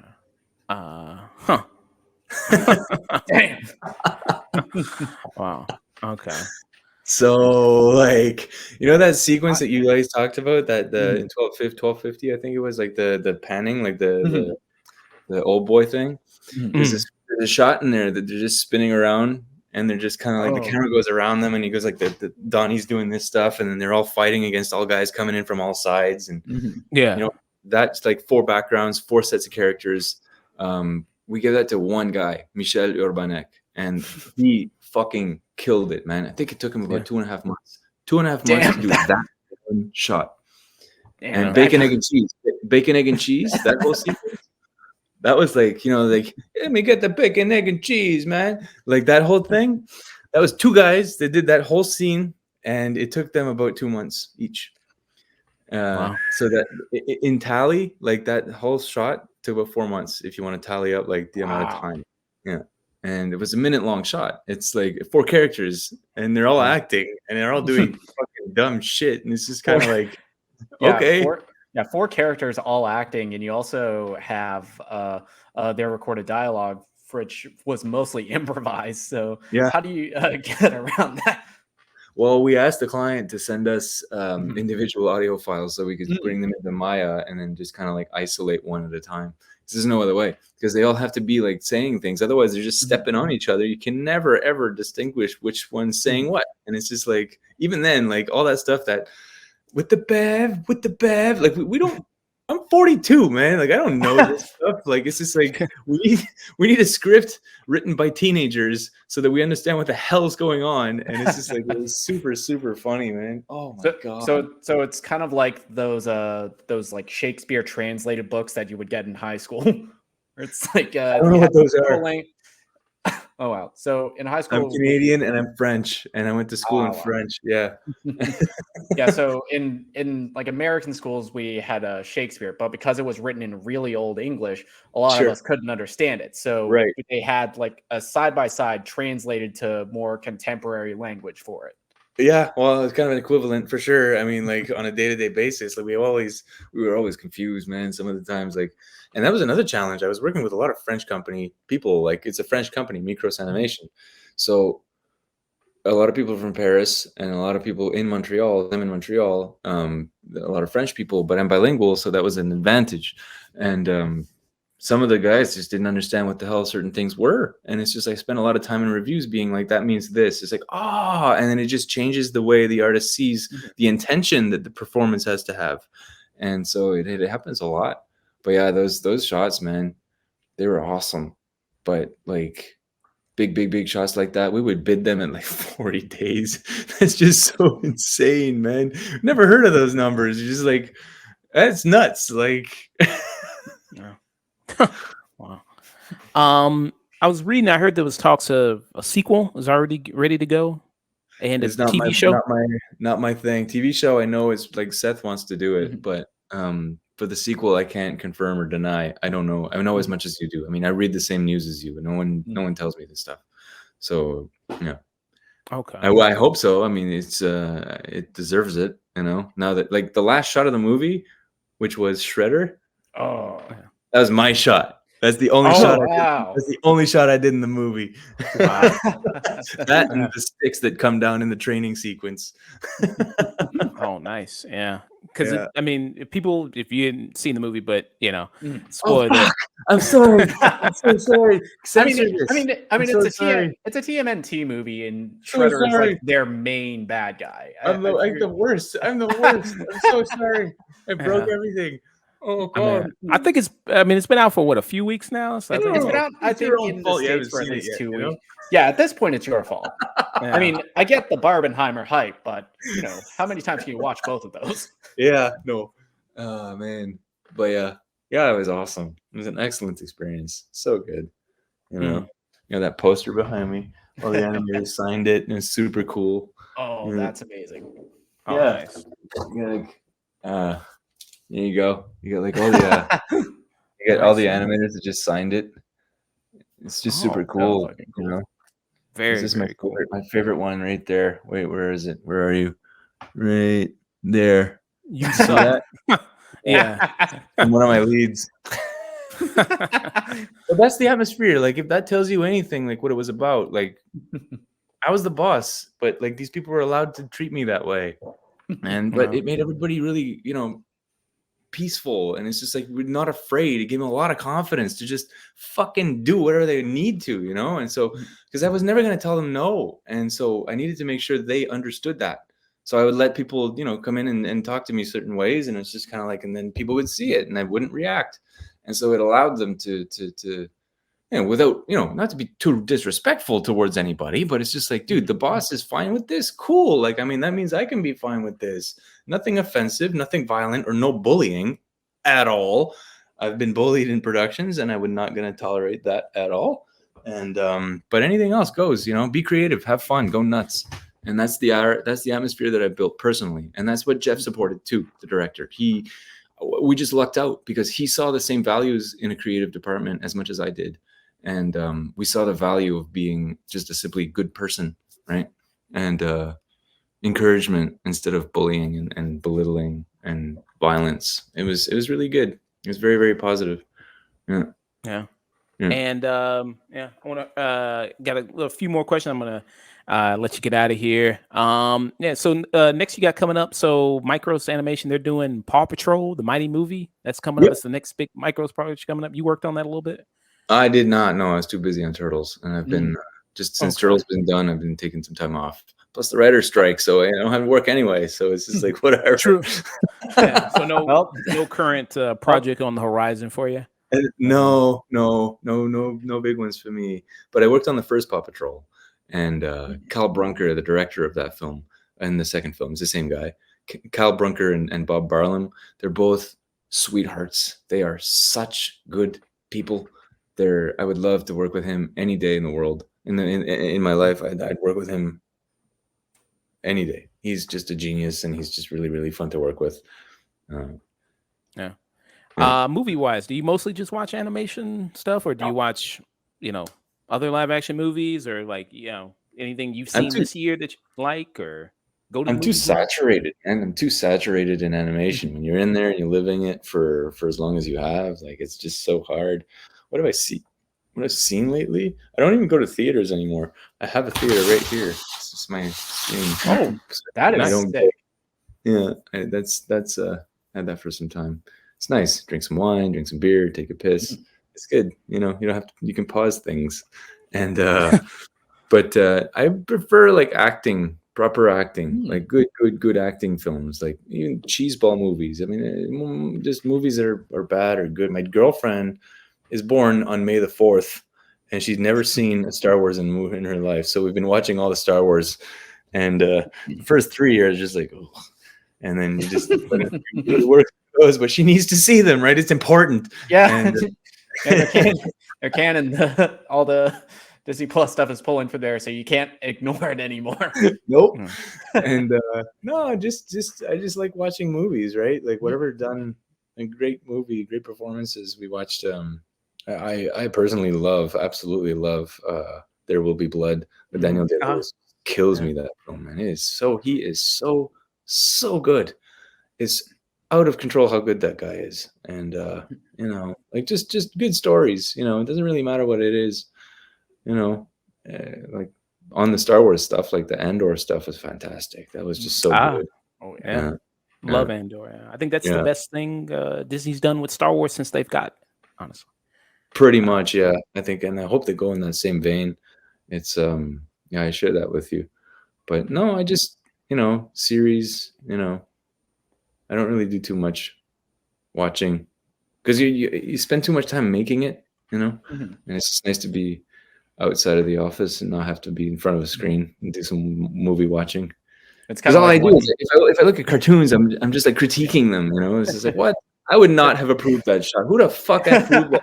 B: Damn.
A: Wow. Okay.
C: So, like, that sequence that you guys talked about, that in 1250, I think it was, like, the panning, like the old boy thing. There's a shot in there that they're just spinning around, and they're just kind of like, the camera goes around them, and he goes like, the Donnie's doing this stuff, and then they're all fighting against all guys coming in from all sides, and that's like 4 backgrounds, 4 sets of characters. We give that to one guy, Michel Urbanek, and he fucking killed it, man. I think it took him about 2.5 months. 2.5 months to do that one shot.
B: Damn.
C: And bacon, egg, and cheese. That whole sequence. That was like, let me get the bacon, egg, and cheese, man. Like, that whole thing. That was 2 guys that did that whole scene, and it took them about 2 months each.
A: Wow.
C: So that in tally, like, that whole shot took about 4 months if you want to tally up like the amount of time. Yeah. And it was a minute-long shot. It's like 4 characters, and they're all acting, and they're all doing fucking dumb shit. And it's just kind of like, okay.
B: 4 characters all acting, and you also have their recorded dialogue, which was mostly improvised. So how do you get around that?
C: Well, we asked the client to send us individual audio files so we could bring them into Maya and then just kind of like isolate one at a time. There's no other way, because they all have to be like saying things. Otherwise, they're just stepping on each other. You can never, ever distinguish which one's saying what. And it's just like, even then, like, all that stuff that with the bev, like, we don't, I'm 42, man. Like, I don't know this stuff. Like, it's just like, we need a script written by teenagers so that we understand what the hell's going on. And it's just like, it was super, super funny, man. Oh my God.
B: So it's kind of like those like Shakespeare translated books that you would get in high school. Where it's like,
C: I don't know what those are.
B: Oh wow. So in high
C: I'm
B: school,
C: Canadian and I'm French, and I went to school in
B: wow.
C: French. Yeah.
B: Yeah, so in like American schools we had Shakespeare, but because it was written in really old English, a lot of
C: Sure.
B: us couldn't understand it. So
C: Right.
B: they had like a side by side translated to more contemporary language for it.
C: Yeah, well, it's kind of an equivalent for sure. I mean, like on a day-to-day basis, like we were always confused, man. Some of the times, like, and that was another challenge. I was working with a lot of French company people. Like, it's a French company, Micros Animation. So a lot of people from Paris and a lot of people in Montreal. I'm in Montreal. A lot of French people, but I'm bilingual, so that was an advantage. And some of the guys just didn't understand what the hell certain things were, and it's just I spent a lot of time in reviews being like, that means this. It's like, and then it just changes the way the artist sees the intention that the performance has to have, and so it happens a lot. But yeah, those shots, man, they were awesome. But like big shots like that, we would bid them in like 40 days. That's just so insane, man. Never heard of those numbers. You're just like, that's nuts. Like,
A: Yeah. Wow. I was reading. I heard there was talks of a sequel is already ready to go, and a
C: it's not
A: TV
C: my
A: show.
C: not my thing. TV show, I know it's like Seth wants to do it, but for the sequel, I can't confirm or deny. I don't know. I know as much as you do. I mean, I read the same news as you, and no one tells me this stuff. So yeah.
A: Okay.
C: I hope so. I mean, it deserves it. You know, now that like the last shot of the movie, which was Shredder,
B: Oh,
C: that was my shot. That's the only
B: Oh,
C: shot.
B: wow.
C: That's the only shot I did in the movie.
A: Wow.
C: That and the sticks that come down in the training sequence.
A: Oh, nice. Yeah. Because
C: Yeah.
A: I mean, if you hadn't seen the movie, but
C: Oh,
A: spoiler.
C: fuck. I'm sorry. I'm so sorry.
B: I mean,
C: Censor this. I'm so sorry.
B: it's a TMNT movie, and
C: So
B: Shredder is
C: sorry.
B: like their main bad guy.
C: I'm the worst. I'm the worst. I'm so sorry. I broke everything. Oh God.
A: I think it's been out for what, a few weeks now. So I think
B: It's been out, I
C: It's
B: think,
C: your own
B: in the
C: fault you
B: States
C: haven't
B: for at
C: seen it
B: least
C: yet,
B: 2
C: you know?
B: weeks. Yeah, at this point, it's your fault.
A: yeah.
B: I mean, I get the Barbenheimer hype, but how many times can you watch both of those?
C: Yeah. No. Oh man. But yeah, it was awesome. It was an excellent experience. So good. You know that poster behind me. All the animators signed it, and it's super cool.
B: Oh, that's amazing.
A: Oh,
C: Yeah.
A: nice.
C: You got, like, there you go. You got like all the you got all the animators that just signed it. It's just super cool.
B: fucking
C: You know,
A: Very,
C: this is
A: very cool.
C: my favorite one right there. Wait, where is it? Where are you? Right there.
A: You
C: See that?
A: Yeah.
C: I'm one of my leads. But that's the atmosphere. Like, if that tells you anything, like what it was about, like I was the boss, but like these people were allowed to treat me that way. But it made everybody really, peaceful. And it's just like, we're not afraid. It gave them a lot of confidence to just fucking do whatever they need to, And so, because I was never going to tell them no. And so I needed to make sure they understood that. So I would let people, come in and talk to me certain ways. And it's just kind of like, and then people would see it and I wouldn't react. And so it allowed them to without, not to be too disrespectful towards anybody, but it's just like, dude, the boss is fine with this. Cool. Like, I mean, that means I can be fine with this. Nothing offensive, nothing violent, or no bullying at all. I've been bullied in productions and I would not going to tolerate that at all. And, but anything else goes, be creative, have fun, go nuts. And that's the atmosphere that I built personally. And that's what Jeff supported too, the director. We just lucked out because he saw the same values in a creative department as much as I did. And we saw the value of being just a simply good person, right? And encouragement instead of bullying and belittling and violence. It was really good. It was very, very positive. Yeah.
A: And I want to got a few more questions. I'm gonna let you get out of here. So next you got coming up. So Micros Animation, they're doing Paw Patrol, the Mighty movie. That's coming up. It's the next big Micros project coming up. You worked on that a little bit.
C: I did not. No, I was too busy on Turtles, and I've been just since Turtles been done, I've been taking some time off. Plus the writer's strike, so I don't have to work anyway. So it's just like whatever.
A: True. So no current project on the horizon for you.
C: No big ones for me. But I worked on the first Paw Patrol, and Cal Brunker, the director of that film, and the second film is the same guy. Cal Brunker and Bob Barlam. They're both sweethearts. They are such good people. I would love to work with him any day in the world. in my life, I'd work with him any day. He's just a genius, and he's just really, really fun to work with.
A: Yeah.
C: Yeah.
A: Movie wise, do you mostly just watch animation stuff, or do you watch, other live action movies, or like, anything you've
C: I'm
A: seen
C: too
A: this year that you like, or go to the
C: I'm too
A: movies more?
C: saturated, and I'm too saturated in animation. When you're in there and you're living it for as long as you have, like it's just so hard. What have I seen? What I've seen lately? I don't even go to theaters anymore. I have a theater right here. This is my screen.
A: Oh,
B: That
C: I
B: is
A: nice.
C: don't
B: sick.
C: Yeah, that's I had that for some time. It's nice. Drink some wine, drink some beer, take a piss. It's good. You don't have to. You can pause things, and but I prefer like acting, proper acting, like good acting films, like even cheeseball movies. I mean, just movies that are bad or good. My girlfriend is born on May the 4th, and she's never seen a Star Wars in her life. So we've been watching all the Star Wars, and the first 3 years just like, oh. And then you just it works, but she needs to see them, right? It's important.
B: Yeah.
C: And
B: Yeah, they're canon. All the Disney Plus stuff is pulling for there, so you can't ignore it anymore.
C: nope.
A: Hmm.
C: And no, just I just like watching movies, right? Like whatever done, a great movie, great performances. We watched. I personally absolutely love There Will Be Blood. But Daniel Day-Lewis kills me, that film, man. He is so good. It's out of control how good that guy is. And like just good stories. It doesn't really matter what it is. Like on the Star Wars stuff, like the Andor stuff was fantastic. That was just so good.
B: Oh yeah.
A: Yeah.
C: Yeah.
A: Love Andor. Yeah. I think that's the
C: Yeah.
A: best thing Disney's done with Star Wars since they've got, honestly.
C: Pretty much, yeah. I think, and I hope they go in that same vein. It's yeah, I share that with you. But no, I just series. I don't really do too much watching because you spend too much time making it. And it's just nice to be outside of the office and not have to be in front of a screen and do some movie watching.
B: It's
C: Because
B: kind of
C: all I
B: like
C: do is if I look at cartoons, I'm just like critiquing them. It's just like, what? I would not have approved that shot. Who the fuck approved that?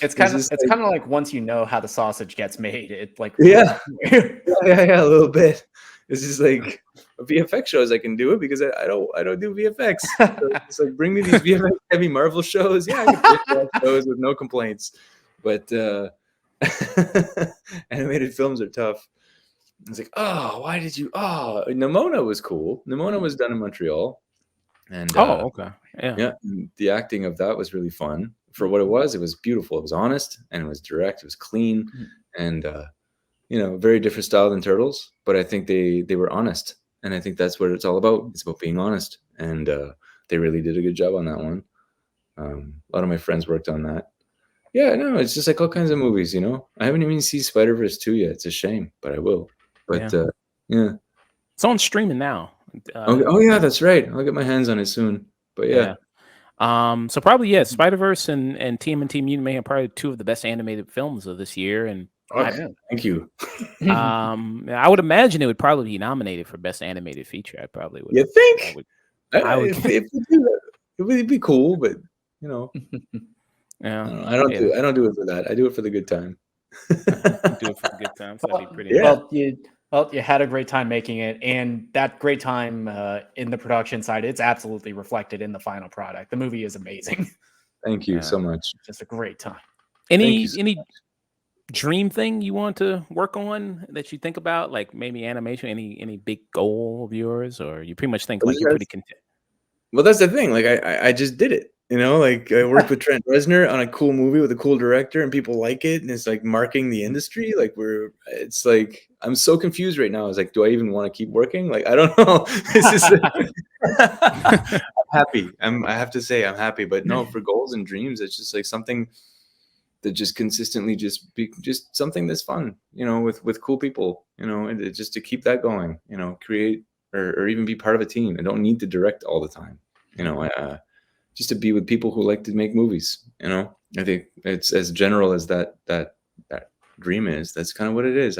B: it's
C: just like,
B: kind of like once you know how the sausage gets made, it like
C: yeah, a little bit. It's just like VFX shows. I can do it because I don't do VFX. So it's like, bring me these VFX heavy Marvel shows. Yeah, I can pitch those shows with no complaints. But animated films are tough. It's like, oh, why did you? Oh, Nimona was cool. Nimona was done in Montreal, and
A: Okay.
C: yeah, the acting of that was really fun. For what it was beautiful. It was honest and it was direct. It was clean, and very different style than Turtles. But I think they were honest, and I think that's what it's all about. It's about being honest, and they really did a good job on that one. A lot of my friends worked on that. Yeah, no, it's just like all kinds of movies. I haven't even seen Spider-Verse 2 yet. It's a shame, but I will. But yeah.
A: It's on streaming now.
C: Oh yeah, that's right. I'll get my hands on it soon. But yeah.
A: So probably Spider-Verse and TMNT Mutant Mayhem are probably two of the best animated films of this year, and
C: Thank you.
A: I would imagine it would probably be nominated for best animated feature. I probably would.
C: You think?
A: I would.
C: If we do that, it would be cool, but
A: Yeah,
C: I don't do it for that. I do it for the good time.
A: do it for the good times. That'd be pretty.
C: Yeah.
B: Well, you had a great time making it, and that great time in the production side, it's absolutely reflected in the final product. The movie is amazing.
C: Thank you so much.
B: Just a great time.
A: Any dream thing you want to work on that you think about, like maybe animation? Any big goal of yours, or you pretty much think like you're pretty content?
C: Well, that's the thing. Like I just did it. Like I worked with Trent Reznor on a cool movie with a cool director, and people like it, and it's like marking the industry. Like it's like I'm so confused right now. It's like, do I even want to keep working? Like I don't know. It's just I'm happy. I have to say I'm happy, but no, for goals and dreams, it's just like something that just consistently just something that's fun. With cool people. And just to keep that going. Create or even be part of a team. I don't need to direct all the time. Just to be with people who like to make movies. I think it's as general as that dream is. That's kind of what it is.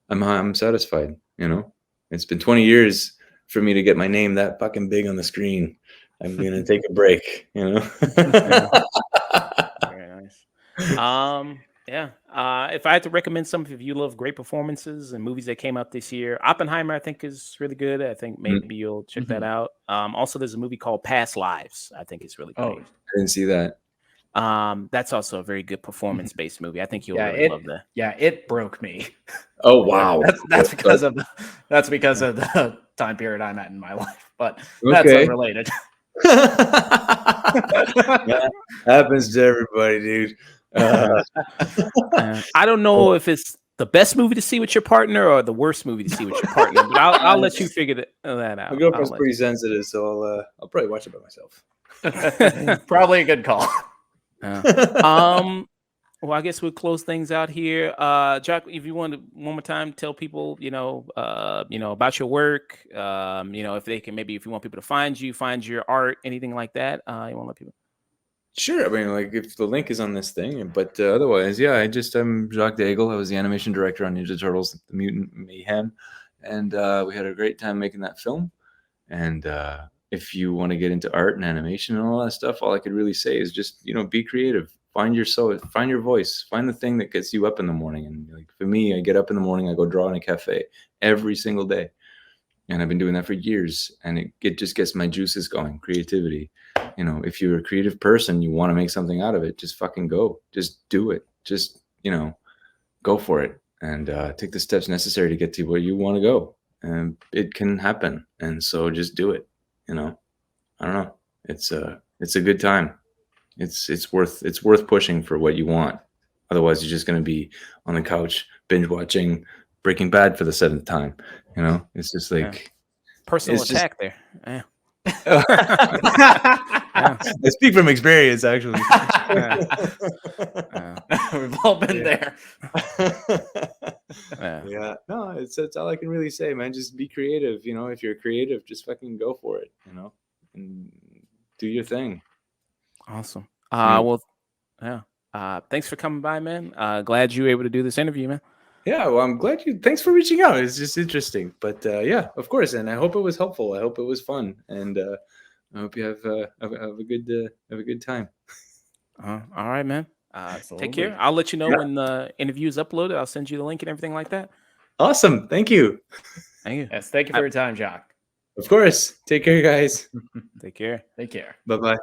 C: I'm satisfied. It's been 20 years for me to get my name that fucking big on the screen. I'm gonna take a break.
A: Very nice. Yeah. If I had to recommend something, if you love great performances and movies that came out this year, Oppenheimer, I think, is really good. I think maybe you'll check that out. Also, there's a movie called Past Lives. I think it's really great.
B: Oh,
C: I didn't see that.
A: That's also a very good performance-based movie. I think you'll
B: yeah,
A: really love that.
B: Yeah, it broke me.
C: Oh wow.
B: That's because of the time period I'm at in my life. But that's
C: Okay.
B: unrelated.
C: That happens to everybody, dude.
A: I don't know if it's the best movie to see with your partner or the worst movie to see with your partner, but I'll let you figure that out.
C: My girlfriend's pretty sensitive, so I'll probably watch it by myself.
B: Probably a good call.
A: Well, I guess we'll close things out here. Jacques, if you want to one more time tell people, about your work, if they can, maybe if you want people to find your art, anything like that, you want to let people.
C: Sure. I mean, like if the link is on this thing, but otherwise, yeah, I'm Jacques Daigle. I was the animation director on Ninja Turtles, The Mutant Mayhem, and we had a great time making that film. And if you want to get into art and animation and all that stuff, all I could really say is just be creative. Find your voice. Find the thing that gets you up in the morning. And like for me, I get up in the morning, I go draw in a cafe every single day, and I've been doing that for years. And it just gets my juices going. Creativity. If you're a creative person, you want to make something out of it, just fucking go. Just do it. Just, go for it and take the steps necessary to get to where you want to go. And it can happen. And so just do it. I don't know. It's a good time. It's worth pushing for what you want. Otherwise, you're just going to be on the couch binge watching Breaking Bad for the 7th time. It's just like
A: personal attack there. Yeah.
C: I speak from experience, actually.
B: We've all been there.
C: Yeah, no, it's all I can really say, man. Just be creative. If you're creative, just fucking go for it. And do your thing.
A: Awesome. Well, yeah. Thanks for coming by, man. Glad you were able to do this interview, man.
C: Yeah, well, I'm glad thanks for reaching out. It's just interesting, but yeah, of course. And I hope it was helpful. I hope it was fun, and I hope you have a good time.
A: All right, man.
B: Absolutely.
A: Take care. I'll let you know when the interview is uploaded. I'll send you the link and everything like that.
C: Awesome. Thank you.
A: Thank you.
B: Yes, thank you for your time, Jacques.
C: Of course. Take care, guys.
A: Take care.
B: Take care.
C: Bye-bye.